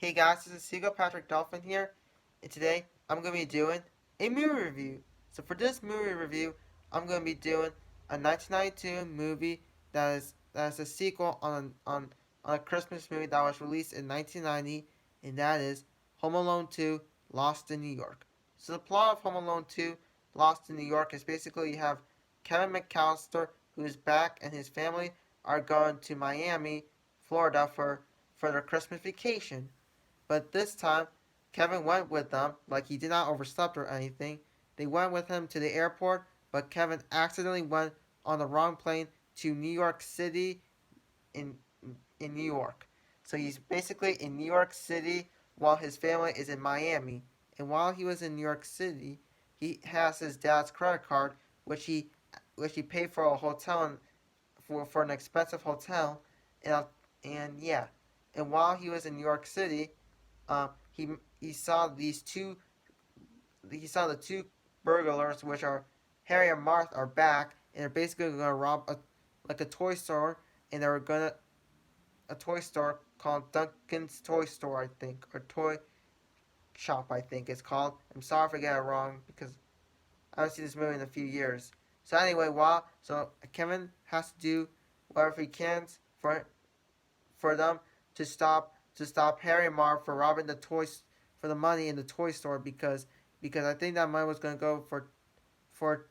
Hey guys, this is Seagull Patrick Dolphin here, and today I'm going to be doing a movie review. So for this movie review, I'm going to be doing a 1992 movie that is a sequel on a Christmas movie that was released in 1990, and that is Home Alone 2: Lost in New York. So the plot of Home Alone 2: Lost in New York is basically you have Kevin McAllister, who is back, and his family are going to Miami, Florida for their Christmas vacation. But this time, Kevin went with them, like he did not oversleep or anything. They went with him to the airport, but Kevin accidentally went on the wrong plane to New York City in in New York. So he's basically in New York City while his family is in Miami. And while he was in New York City, he has his dad's credit card, which he paid for a hotel for an expensive hotel, and yeah. And while he was in New York City, um, he he saw the two burglars, which are Harry and Martha, are back, and they're basically gonna rob a toy store, and they were gonna a toy store called Duncan's Toy Store, I think, or Toy Shop, I think it's called. I'm sorry if I get it wrong because I haven't seen this movie in a few years. So anyway, so Kevin has to do whatever he can for them to stop Harry and Marv for robbing the toys for the money in the toy store because I think that money was gonna go for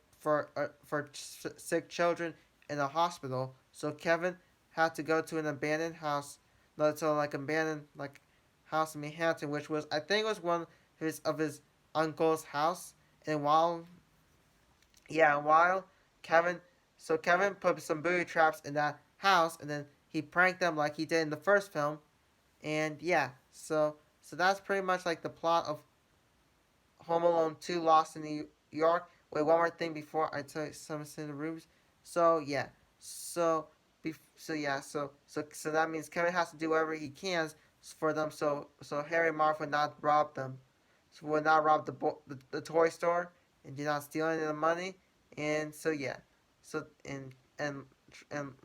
sick children in a hospital. So Kevin had to go to an abandoned house, no, so like abandoned like house in Manhattan, which was I think was one of his uncle's house. And while Kevin, so Kevin put some booby traps in that house, and then he pranked them like he did in the first film. And yeah, so that's pretty much like the plot of Home Alone 2: Lost in New York. Wait, one more thing before I tell you some of the rooms. So yeah, so so that means Kevin has to do whatever he can for them. So Harry and Marv would not rob them. So would not rob the toy store and did not steal any of the money. And so yeah, so and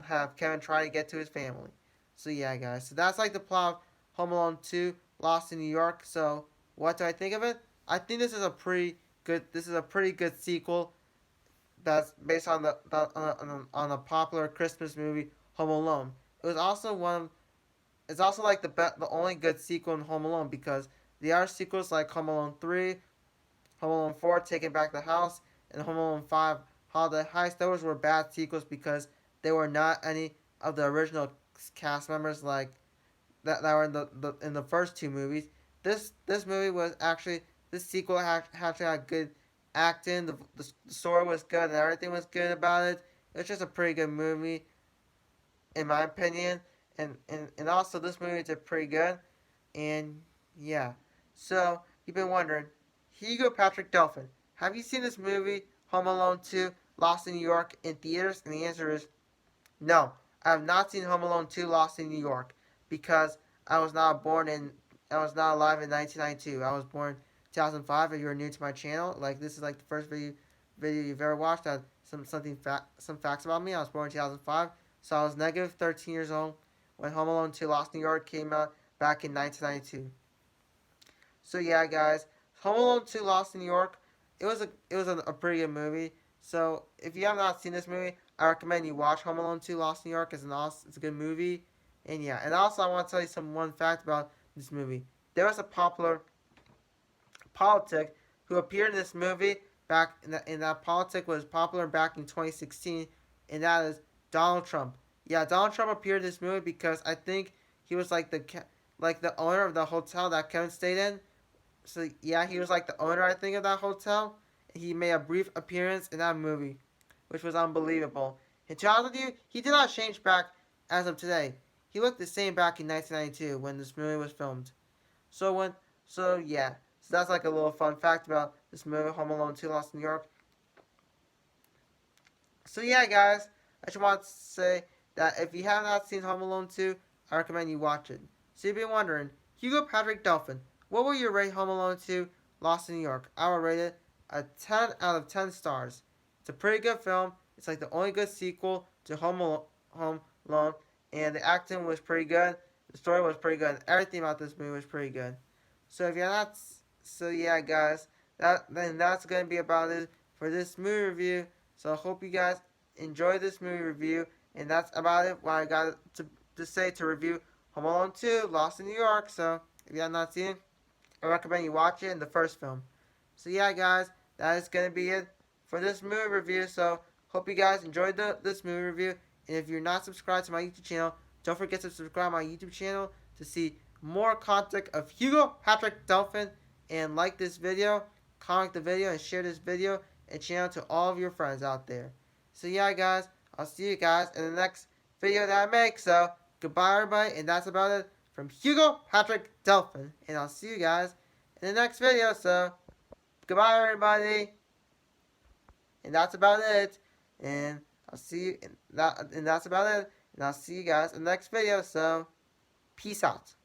have Kevin try to get to his family. So yeah, guys. So that's like the plot of Home Alone 2: Lost in New York. So what do I think of it? I think this is a pretty good. This is a pretty good sequel that's based on on a popular Christmas movie, Home Alone. It was also one. It's also like the only good sequel in Home Alone because there are sequels like Home Alone 3, Home Alone 4, Taking Back the House, and Home Alone 5, Holiday Heist. Those were bad sequels because they were not any of the original cast members like that were in the first two movies. This movie was actually this sequel actually had good acting. The story was good and everything was good about it. It was just a pretty good movie in my opinion. And also this movie did pretty good. And yeah, so you've been wondering, Hugo Patrick Dolphin, have you seen this movie Home Alone 2: Lost in New York in theaters? And the answer is no, I have not seen Home Alone 2: Lost in New York because I was not born in I was not alive in 1992. I was born 2005. If you're new to my channel, like this is like the first video you've ever watched. Some facts about me. I was born in 2005, so I was negative 13 years old when Home Alone 2: Lost in New York came out back in 1992. So yeah, guys, Home Alone 2: Lost in New York. It was a pretty good movie. So if you have not seen this movie, I recommend you watch Home Alone 2: Lost in New York. It's a good movie, and yeah. And also, I want to tell you some one fact about this movie. There was a popular politic who appeared in this movie back in that politic was popular back in 2016, and that is Donald Trump. Yeah, Donald Trump appeared in this movie because I think he was like the owner of the hotel that Kevin stayed in. So yeah, he was like the owner, I think, of that hotel. He made a brief appearance in that movie, which was unbelievable. And to be honest with you, he did not change back as of today. He looked the same back in 1992 when this movie was filmed. So when, so yeah, so that's like a little fun fact about this movie, Home Alone 2: Lost in New York. So yeah, guys, I just want to say that if you have not seen Home Alone 2, I recommend you watch it. So you've been wondering, Hugo Patrick Dolphin, what will you rate Home Alone 2: Lost in New York? I will rate it a 10 out of 10 stars. It's a pretty good film. It's like the only good sequel to Home Alone, and the acting was pretty good. The story was pretty good. Everything about this movie was pretty good. So if you're not, so yeah, guys, that's gonna be about it for this movie review. So I hope you guys enjoy this movie review, and that's about it. What I got to say to review Home Alone 2: Lost in New York. So if you have not seen it, I recommend you watch it in the first film. So yeah, guys, that is gonna be it for this movie review. So hope you guys enjoyed this movie review. And if you're not subscribed to my YouTube channel, don't forget to subscribe to my YouTube channel to see more content of Hugo Patrick Delphin. And like this video, comment the video, and share this video and channel to all of your friends out there. So yeah, guys, I'll see you guys in the next video that I make. So goodbye, everybody, and that's about it from Hugo Patrick Delphin. And I'll see you guys in the next video. So goodbye, everybody, and that's about it. And I'll see you. And that's about it. And I'll see you guys in the next video. So peace out.